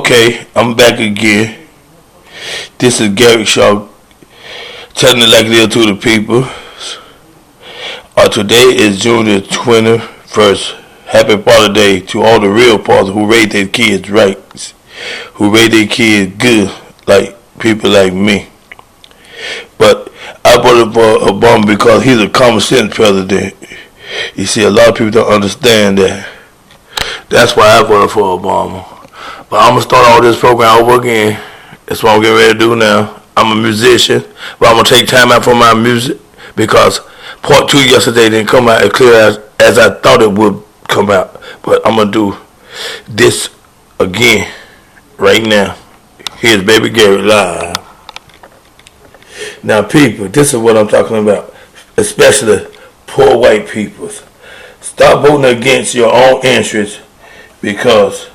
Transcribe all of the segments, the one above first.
Okay, I'm back again. This is Garrett Shaw, telling it like it is to the people. Today is June the 21st. Happy Father's Day to all the real fathers who raise their kids right, who raise their kids good, like people like me. But I voted for Obama because he's a common sense president. You see, a lot of people don't understand that. That's why I voted for Obama. But I'm going to start all this program over again. That's what I'm getting ready to do now. I'm a musician, but I'm going to take time out from my music because part 2 yesterday didn't come out as clear as I thought it would come out. But I'm going to do this again right now. Here's Baby Garrett live. Now, people, this is what I'm talking about, especially poor white people. Stop voting against your own interests because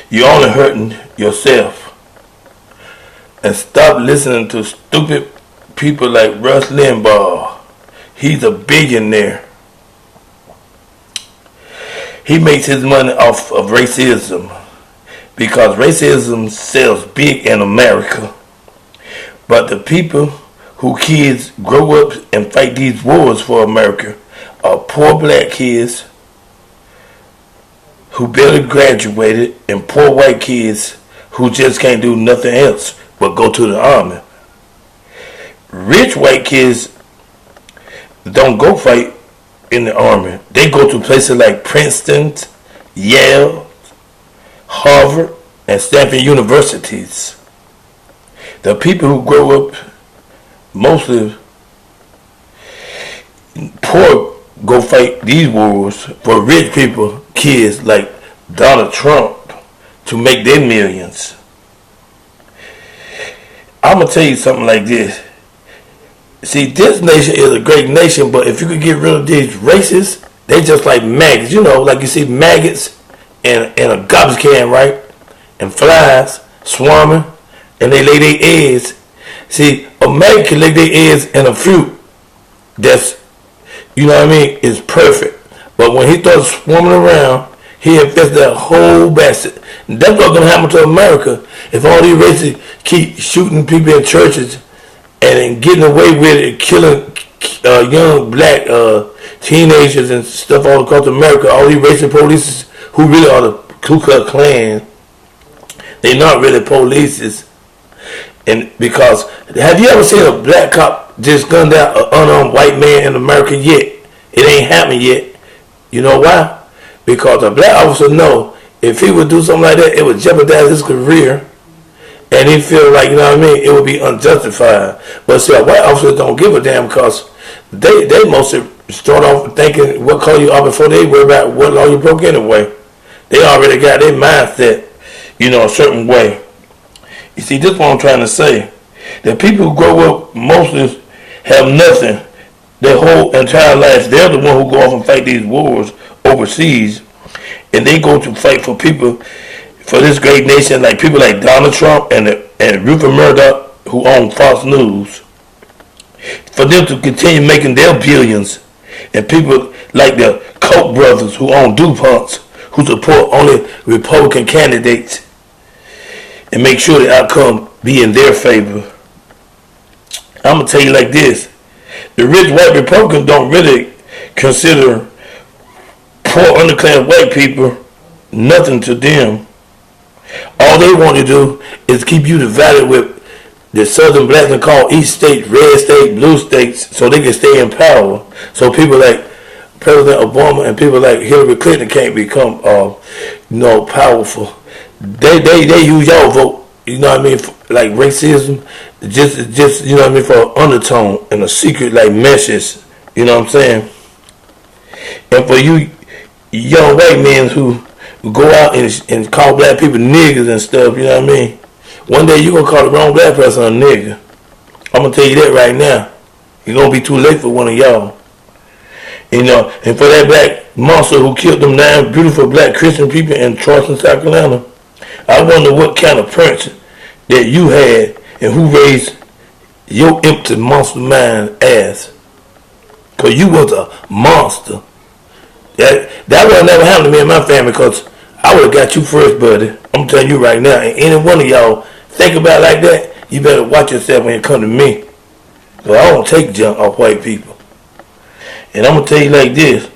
you're only hurting yourself. And stop listening to stupid people like Rush Limbaugh. He's a billionaire. He makes his money off of racism because racism sells big in America. But the people who kids grow up and fight these wars for America are poor black kids who barely graduated and poor white kids who just can't do nothing else but go to the army. Rich white kids don't go fight in the army. They go to places like Princeton, Yale, Harvard, and Stanford universities. The people who grow up mostly poor go fight these wars for rich people, kids like Donald Trump, to make their millions. I'm going to tell you something like this. See, this nation is a great nation, but if you could get rid of these racists, they just like maggots. You know, like you see maggots in a garbage can, right? And flies swarming, and they lay their eggs. See, a maggot can lay their eggs in a fruit that's, you know what I mean, is perfect. But when he starts swarming around, he infects that whole basket. And that's what's going to happen to America if all these racists keep shooting people in churches and getting away with it, killing young black teenagers and stuff all across America. All these racist police who really are the Ku Klux Klan, they're not really police. And because, have you ever seen a black cop just gunned out an unarmed white man in America yet? It ain't happened yet. You know why? Because a black officer know if he would do something like that, it would jeopardize his career. And he feel like, you know what I mean, it would be unjustified. But see, a white officer don't give a damn because they mostly start off thinking what color you are before they worry about what law you broke anyway. They already got their mindset, you know, a certain way. You see, this is what I'm trying to say. The people who grow up mostly have nothing their whole entire life. They're the one who go off and fight these wars overseas. And they go to fight for people, for this great nation, like people like Donald Trump and Rupert Murdoch, who own Fox News. For them to continue making their billions. And people like the Koch brothers who own DuPonts, who support only Republican candidates and make sure the outcome be in their favor. I'm going to tell you like this. The rich white Republicans don't really consider poor underclass white people nothing to them. All they want to do is keep you divided with the southern blacks and call each state red state, blue states, so they can stay in power. So people like President Obama and people like Hillary Clinton can't become powerful. They use y'all vote, you know what I mean, for, like racism, just you know what I mean, for an undertone and a secret like message, you know what I'm saying? And for you young white men who go out and call black people niggas and stuff, you know what I mean? One day you're going to call the wrong black person a nigga. I'm going to tell you that right now. It's going to be too late for one of y'all. You know, and for that black monster who killed them 9 beautiful black Christian people in Charleston, South Carolina, I wonder what kind of parents that you had and who raised your empty monster mind ass. Because you was a monster. That would never happen to me and my family because I would have got you first, buddy. I'm telling you right now. And any one of y'all think about it like that, you better watch yourself when it come to me. So I don't take junk off white people. And I'm gonna tell you like this.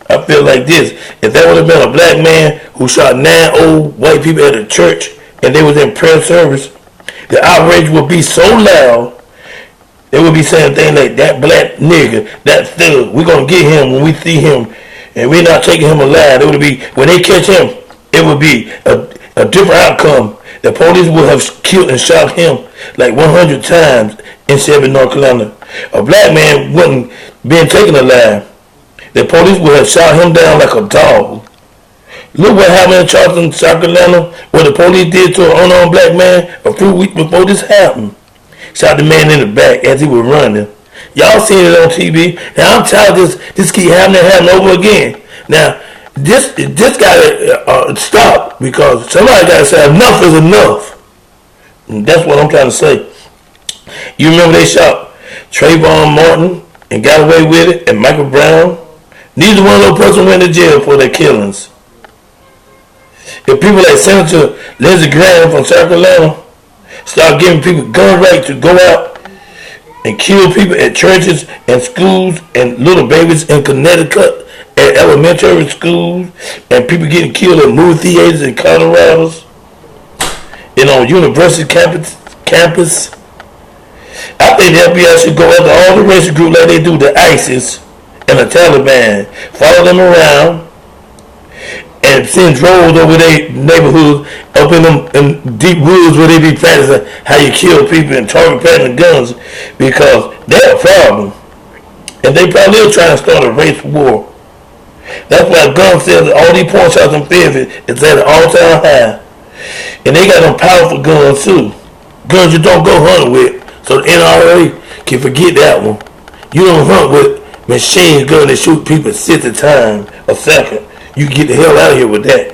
I feel like this. If that would have been a black man who shot 9 old white people at a church and they was in prayer service, the outrage would be so loud. They would be saying things like, that black nigga, that thug, we're gonna get him when we see him, and we're not taking him alive. It would be, when they catch him, it would be a different outcome. The police would have killed and shot him like 100 times in Shelby, North Carolina. A black man wouldn't been taken alive. The police would have shot him down like a dog. Look what happened in Charleston, South Carolina, what the police did to an unarmed black man a few weeks before this happened. Shot the man in the back as he was running. Y'all seen it on TV. Now I'm tired of this keep happening over again. Now, this gotta stop, because somebody gotta say enough is enough. And that's what I'm trying to say. You remember they shot Trayvon Martin and got away with it, and Michael Brown? Neither one of those persons went to jail for their killings. If people like Senator Lindsey Graham from South Carolina start giving people gun rights to go out and kill people at churches and schools and little babies in Connecticut at elementary schools, and people getting killed at movie theaters in Colorado and on university campus, I think the FBI should go after all the racial groups like they do the ISIS and the Taliban, follow them around and send drones over their neighborhoods, up in them in deep woods where they be practicing how you kill people and target practicing guns, because they're a problem. And they probably are trying to start a race war. That's why gun sales at all these pawn shops in Fayetteville is at an all-time high. And they got them powerful guns too. Guns you don't go hunting with. So the NRA can forget that one. You don't hunt with machine gun that shoot people 60 times a second. You can get the hell out of here with that.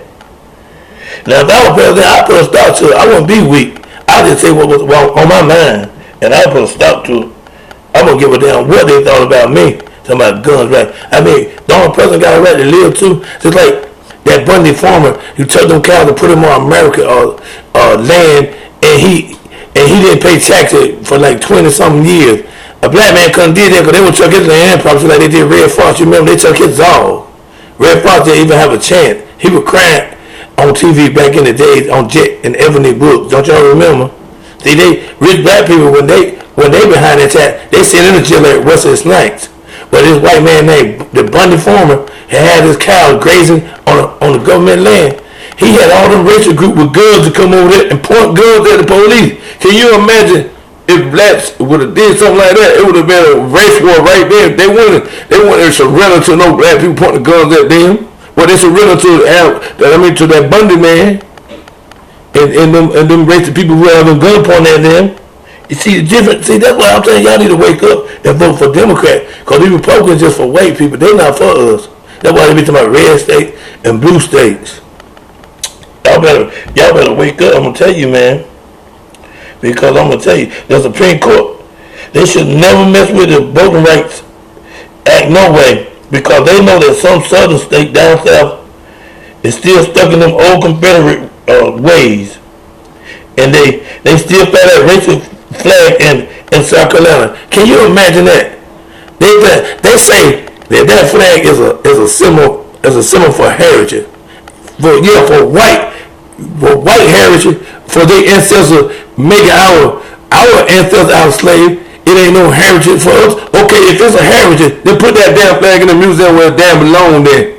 Now if I was president, I'd put a stop to it. I wouldn't be weak. I'd just say what was on my mind, and I'd put a stop to it. I wouldn't give a damn what they thought about me. Talking about guns, right? I mean, the only person got a right to live too. Just like that Bundy farmer who took them cows and put them on American land, and he didn't pay taxes for like 20 something years. A black man couldn't do that because they would took his land property like they did Red Fox. You remember they took his dog. Red Fox didn't even have a chance. He was crying on TV back in the days on Jet and Ebony Brooks. Don't y'all remember? See, they rich black people when they behind that tax, they sit in the jail like Wesley Snipes. But this white man named the Bundy farmer had his cows grazing on the government land. He had all them racial groups with guns to come over there and point guns at the police. Can you imagine if blacks would have did something like that? It would have been a race war right there. They wouldn't surrender to no black people pointing guns at them. Well, they surrender to that Bundy man and them racist people who have them gun pointing at them. You see the difference? See, that's why I'm saying y'all need to wake up and vote for Democrat. Because these Republicans just for white people. They're not for us. That's why they be talking about red states and blue states. Y'all better wake up. I'm going to tell you, man. Because I'm going to tell you, the Supreme Court, they should never mess with the Voting Rights Act no way. Because they know that some southern state down south is still stuck in them old Confederate ways. And they still fly that racial flag in South Carolina. Can you imagine that? They say that flag is a symbol for heritage. For white heritage, for their ancestors making our ancestors our slave. It ain't no heritage for us. Okay, if it's a heritage, then put that damn flag in the museum where it damn belong there.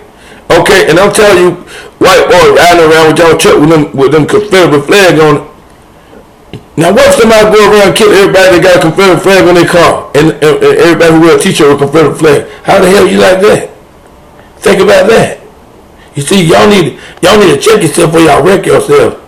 Okay, and I'm telling you, white boys riding around with y'all truck with them Confederate flag on it. Now what if somebody go around and kill everybody that got a Confederate flag on their car, and everybody who wear a t-shirt with a Confederate flag? How the hell you like that? Think about that. You see, y'all need to check yourself before y'all wreck yourself.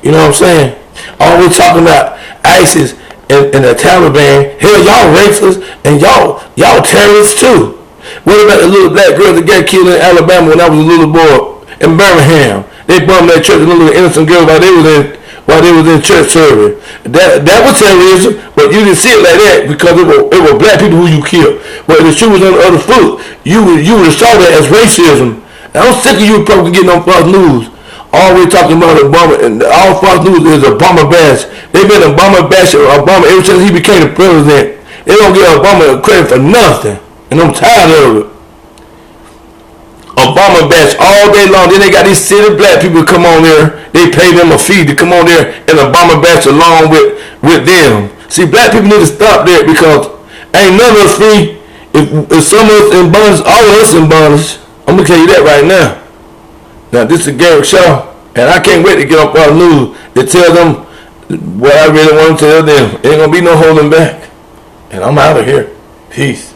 You know what I'm saying? Always talking about ISIS and the Taliban. Hell, y'all racists and y'all terrorists too. What about the little black girl that got killed in Alabama when I was a little boy in Birmingham? They bombed that church, little innocent girl while they was in church service. That was terrorism, but you didn't see it like that because it was black people who you killed. But if the shoe was on the other foot, you would have saw that as racism. And I'm sick of you Republicans getting on Fox News always talking about Obama, and all Fox News is Obama bash. They've been Obama bashing Obama ever since he became the president. They don't give Obama credit for nothing, and I'm tired of it. Obama bash all day long. Then they got these city black people come on there. They pay them a fee to come on there and Obama bash along with them. See, black people need to stop that because ain't none of us free. If some of us in bondage, all of us in bondage. I'm gonna tell you that right now. Now this is Garrett Shaw, and I can't wait to get up on the news to tell them what I really want to tell them. Ain't gonna be no holding back. And I'm out of here. Peace.